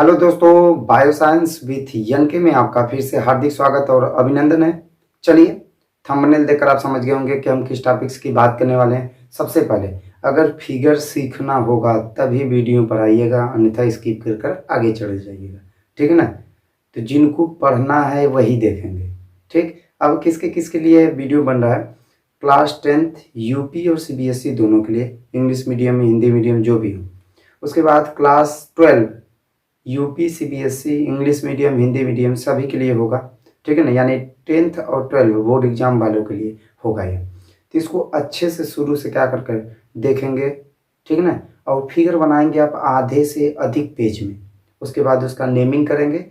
Hello दोस्तों, bio science with यनके में आपका फिर से हार्दिक स्वागत और अभिनंदन है। चलिए, थंबनेल देखकर आप समझ गए होंगे कि हम किस टॉपिक्स की बात करने वाले हैं। सबसे पहले, अगर फिगर सीखना होगा तभी वीडियो पर आइएगा, अन्यथा स्किप कर कर आगे चले जाइएगा। ठीक है ना? तो जिनको पढ़ना है वही देखेंगे। ठीक, अब किसके किसके लिए वीडियो बन रहा है? क्लास 10th यूपी और सीबीएसई दोनों के लिए, इंग्लिश मीडियम हिंदी मीडियम जो भी हो। उसके बाद class 12 UP CBSE English medium Hindi medium सभी के लिए होगा। ठीक है ना? यानी 10th और 12 बोर्ड एग्जाम वालों के लिए होगा ये। तो इसको अच्छे से शुरू से क्या कर कर देखेंगे। ठीक है ना? और फिगर बनाएंगे आप आधे से अधिक पेज में। उसके बाद उसका नेमिंग करेंगे।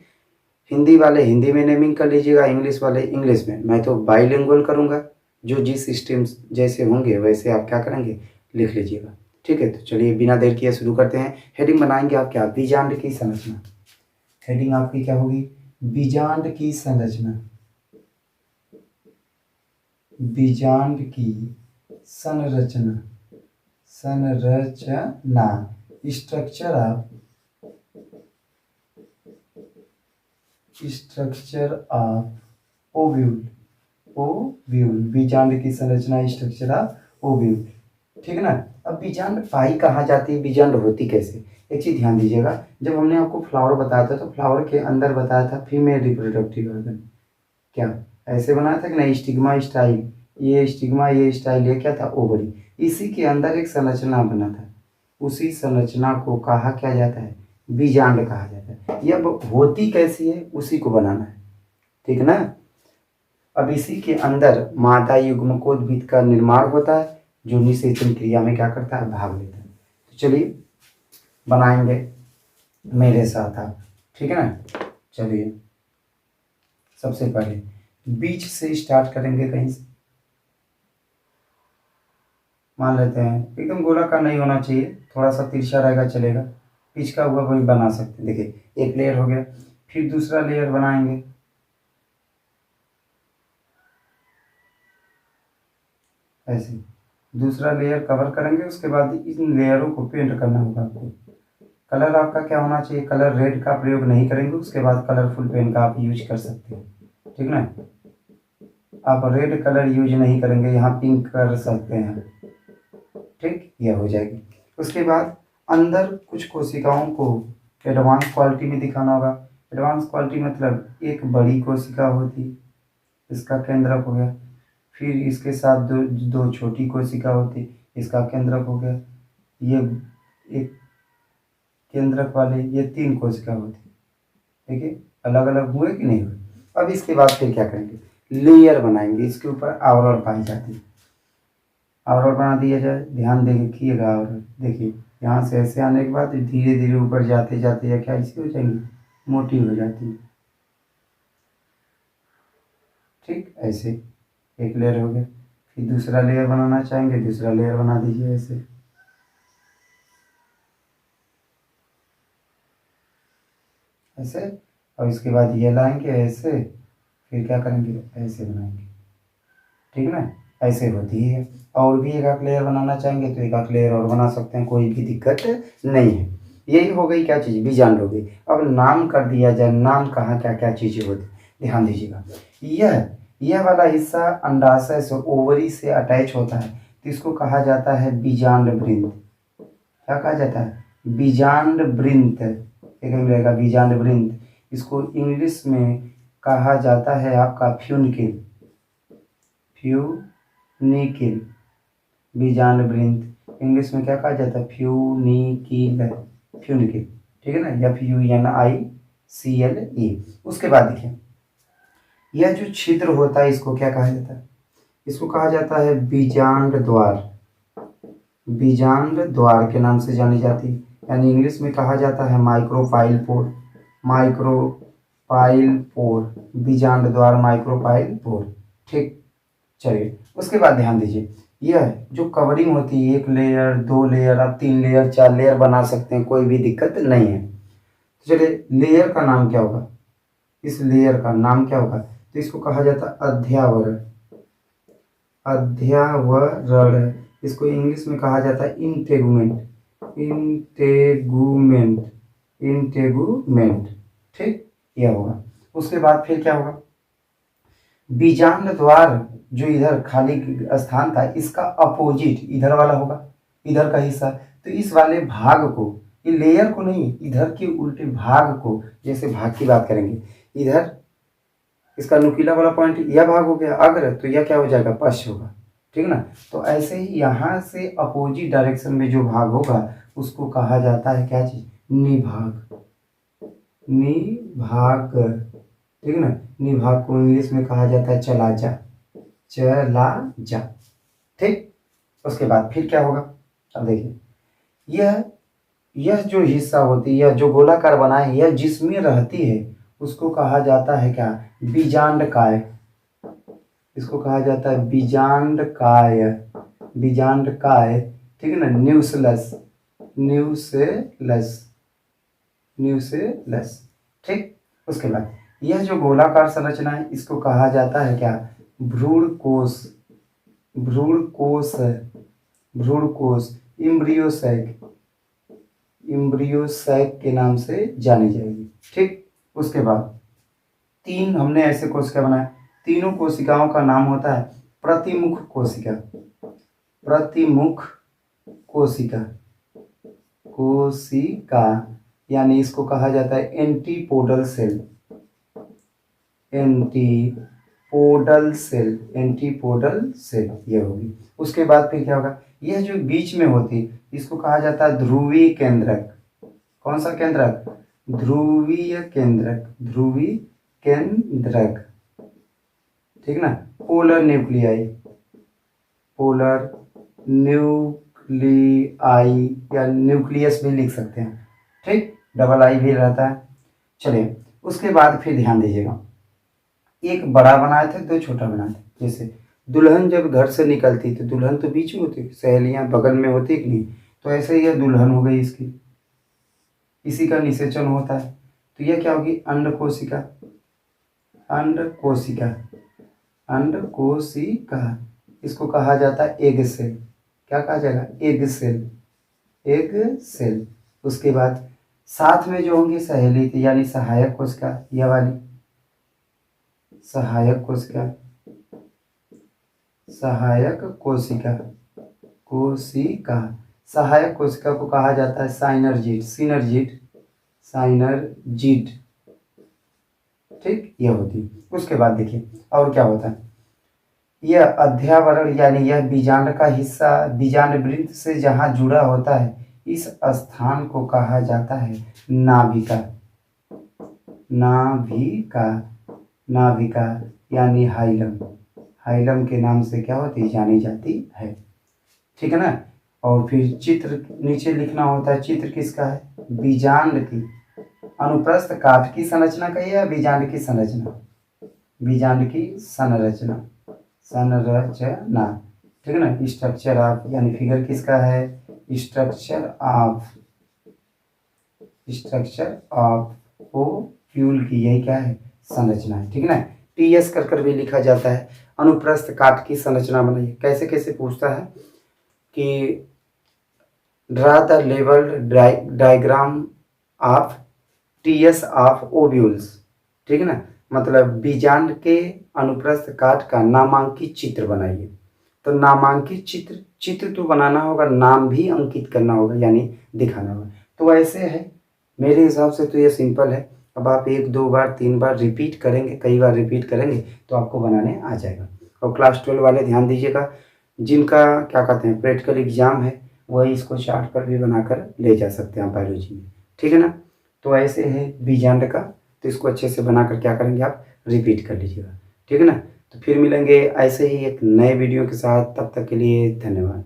हिंदी वाले हिंदी में नेमिंग कर लीजिएगा, इंग्लिश वाले इंग्लिश में। मैं तो बाईलिंगुअल करूँगा, जो जिस सिस्टम जैसे होंगे वैसे आप क्या करेंगे, लिख लीजिएगा। ठीक है, तो चलिए बिना देर किए शुरू करते हैं। हेडिंग बनाएंगे आप क्या? बीजांड की संरचना। हेडिंग आपकी क्या होगी? बीजांड की संरचना। बीजांड की संरचना। संरचना, स्ट्रक्चर ऑफ ओव्यूल। ओव्यूल, बीजांड की संरचना, स्ट्रक्चर ऑफ ओव्यूल। ठीक है ना? अब बीजांड पाई कहाँ जाती है, बीजांड होती कैसे? एक चीज ध्यान दीजिएगा, जब हमने आपको फ्लावर बताया था तो फ्लावर के अंदर बताया था फीमेल रिप्रोडक्टिव ऑर्गन। क्या ऐसे बनाया था कि नहीं? स्टिग्मा स्टाइल, ये स्टिग्मा ये स्टाइल, ये क्या था? ओवरी। इसी के अंदर एक संरचना बना था, उसी संरचना को कहा क्या जाता है? बीजांड कहा जाता है। ये अब होती कैसी है उसी को बनाना है। ठीक ना? अब इसी के अंदर मादा युग्मकोद्भिद का निर्माण होता है, जो निषेचन क्रिया में क्या करता है? भाग लेता है। तो चलिए बनाएंगे मेरे साथ आप। ठीक है ना? चलिए, सबसे पहले बीच से स्टार्ट करेंगे कहीं से। मान लेते हैं एकदम गोलाकार नहीं होना चाहिए, थोड़ा सा तिरछा रहेगा चलेगा। पिच का हुआ कोई बना सकते हैं। देखिए, एक लेयर हो गया, फिर दूसरा लेयर बनाएंगे ऐसे। दूसरा लेयर कवर करेंगे, उसके बाद इन लेयरों को पेंट करना होगा आपको। कलर आपका क्या होना चाहिए? कलर रेड का प्रयोग नहीं करेंगे, उसके बाद कलरफुल पेन का आप यूज कर सकते हैं। ठीक ना? आप रेड कलर यूज नहीं करेंगे, यहाँ पिंक कर सकते हैं। ठीक, यह हो जाएगी। उसके बाद अंदर कुछ कोशिकाओं को एडवांस क्वालिटी में दिखाना होगा। एडवांस क्वालिटी मतलब एक बड़ी कोशिका होती, इसका केंद्रक हो गया। फिर इसके साथ दो दो छोटी कोशिका होती, इसका केंद्रक हो गया। ये एक केंद्रक वाले, ये 3 कोशिका होती। ठीक है, अलग अलग हुए कि नहीं हुए? अब इसके बाद फिर क्या करेंगे? लेयर बनाएंगे, इसके ऊपर आवरण पाई जाती है। आवरण बना दिया जाए, ध्यान देखिएगा। आवरण देखिए, यहाँ से ऐसे आने के बाद धीरे धीरे ऊपर जाते जाते या क्या ऐसी हो जाएंगी, मोटी हो जाती है। ठीक, ऐसे एक लेयर हो गया। फिर दूसरा लेयर बनाना चाहेंगे, दूसरा लेयर बना दीजिए ऐसे। ऐसे, और इसके बाद ये लाएंगे ऐसे, फिर क्या करेंगे? ऐसे बनाएंगे। ठीक ना? ऐसे होती है। और भी एक आध लेयर बनाना चाहेंगे तो एक आध लेयर और बना सकते हैं, कोई भी दिक्कत नहीं है। यही हो गई क्या चीज़? बीजांड हो गई। अब नाम कर दिया जाए, नाम कहाँ क्या क्या चीज़ें होती, ध्यान दीजिएगा। यह वाला हिस्सा अंडाशय से, ओवरी से अटैच होता है, तो इसको कहा जाता है बीजांड वृंत। क्या कहा जाता है? बीजांड वृंत। एक मिलेगा बीजांड वृंत। इसको इंग्लिश में कहा जाता है आपका फ्यूनिकिल। फ्यूनिकिल, बीजांड वृंत इंग्लिश में क्या कहा जाता है? फ्यूनिकिल। फ्यूनिकिल, ठीक है ना? FUNICLE। उसके बाद देखिए, यह जो छिद्र होता है इसको क्या कहा जाता है? इसको कहा जाता है बीजांड द्वार। बीजांड द्वार के नाम से जानी जाती है, यानी इंग्लिश में कहा जाता है माइक्रोपाइल पोर। माइक्रोपाइल पोर, बीजांड द्वार, माइक्रोपाइल पोर। ठीक, चलिए उसके बाद ध्यान दीजिए, यह जो कवरिंग होती है, 1 लेयर 2 लेयर, आप 3 लेयर 4 लेयर बना सकते हैं, कोई भी दिक्कत नहीं है। तो चलिए, लेयर का नाम क्या होगा? इस लेयर का नाम क्या होगा? तो इसको कहा जाता है अध्यावरण। अध्यावरण, इसको इंग्लिश में कहा जाता है इंटेगुमेंट। इंटेगुमेंट, इंटेगुमेंट, ठीक, यह होगा। उसके बाद फिर क्या होगा, बीजांड द्वार जो इधर खाली स्थान था इसका अपोजिट इधर वाला होगा, इधर का हिस्सा। तो इस वाले भाग को, ये लेयर को नहीं, इधर के उल्टे भाग को, जैसे भाग की बात करेंगे, इधर इसका नुकीला वाला पॉइंट यह भाग हो गया अग्र, तो यह क्या हो जाएगा, पश्च होगा, ठीक ना। तो ऐसे ही यहाँ से अपोजिट डायरेक्शन में जो भाग होगा उसको कहा जाता है क्या चीज, निभाग, निभाग, ठीक ना। निभाग को इंग्लिश में कहा जाता है चला जा, चला जा, ठीक। उसके बाद फिर क्या होगा, अब देखिए, यह जो हिस्सा होती है, यह जो गोलाकार बना है, यह जिसमें रहती है उसको कहा जाता है क्या, बीजांडकाय, इसको कहा जाता है बीजांडकाय, बीजांडकाय, ठीक है ना। न्यूसलस, न्यूसलस, न्यूसलस, ठीक। उसके बाद यह जो गोलाकार संरचना है इसको कहा जाता है क्या, भ्रूणकोश, भ्रूणकोश, भ्रूणकोश, इम्ब्रियोसैक, इम्ब्रियोसैक के नाम से जानी जाएगी, ठीक। उसके बाद तीन हमने ऐसे कोशिका बनाए, तीनों कोशिकाओं का नाम होता है प्रतिमुख कोशिका, प्रतिमुख कोशिका, कोशिका, यानी इसको कहा जाता है antipodal cell, antipodal cell, antipodal cell, ये होगी। उसके बाद फिर क्या होगा, यह जो बीच में होती इसको कहा जाता है ध्रुवीय केंद्रक, कौन सा केंद्रक, ध्रुवीय केंद्रक, ध्रुवीय केंद्रक, ठीक ना। पोलर न्यूक्लियाई, पोलर न्यूक्लियाई या न्यूक्लियस भी लिख सकते हैं, ठीक, डबल आई भी रहता है। चलिए उसके बाद फिर ध्यान दीजिएगा, एक बड़ा बनाए थे, दो छोटा बनाए थे। जैसे दुल्हन जब घर से निकलती तो दुल्हन तो बीच में होती, सहेलियां बगल में होती कि नहीं, तो ऐसे ही यह दुल्हन हो गई इसकी, इसी का निषेचन होता है। तो यह क्या होगी, अंड कोशिका, अंड कोशिका, अंड कोशिका, इसको कहा जाता है एग सेल, क्या कहा जाएगा, एग सेल, एग सेल। उसके बाद साथ में जो होंगी सहेली थी यानी सहायक कोशिका, यह वाली सहायक कोशिका, सहायक कोशिका, कोशिका, सहायक कोशिका को कहा जाता है साइनर्जिड, सिनर्जिड, साइनर्जिड, ठीक, यह होती। उसके बाद देखिए और क्या होता है, यह अध्यावरण यानी यह बीजांड का हिस्सा बीजांड वृत्त से जहाँ जुड़ा होता है इस स्थान को कहा जाता है नाभिका, नाभिका, नाभिका यानी हाइलम, हाइलम के नाम से क्या होती है, जानी जाती है, ठीक है ना। और फिर चित्र नीचे लिखना होता है, चित्र किसका है, बीजांड की, अनुप्रस्थ काट की संरचना का या बीजांड की संरचना, बीजांड की संरचना, संरचना, ठीक है ना। स्ट्रक्चर ऑफ यानी फिगर किसका है, structure of, structure of ovule की, यही क्या है, संरचना है, ठीक है ना। टीएस कर भी लिखा जाता है, अनुप्रस्थ काट की संरचना बनाइए। कैसे कैसे पूछता है कि draw the labelled diagram of TS of ovules, ठीक है ना, मतलब बीजांड के अनुप्रस्थ काट का नामांकित चित्र बनाइए। तो नामांकित चित्र, चित्र तो बनाना होगा, नाम भी अंकित करना होगा यानी दिखाना होगा। तो ऐसे है, मेरे हिसाब से तो ये सिंपल है। अब आप एक दो बार तीन बार रिपीट करेंगे, कई बार रिपीट करेंगे तो आपको बनाने आ जाएगा। और क्लास 12 वाले ध्यान दीजिएगा, जिनका क्या कहते हैं प्रैक्टिकल एग्जाम है वही इसको चार्ट पर भी बनाकर ले जा सकते हैं बायोलॉजी में, ठीक है ना। तो ऐसे है बीजांड का, तो इसको अच्छे से बनाकर क्या करेंगे आप रिपीट कर लीजिएगा, ठीक है ना। तो फिर मिलेंगे ऐसे ही एक नए वीडियो के साथ, तब तक के लिए धन्यवाद।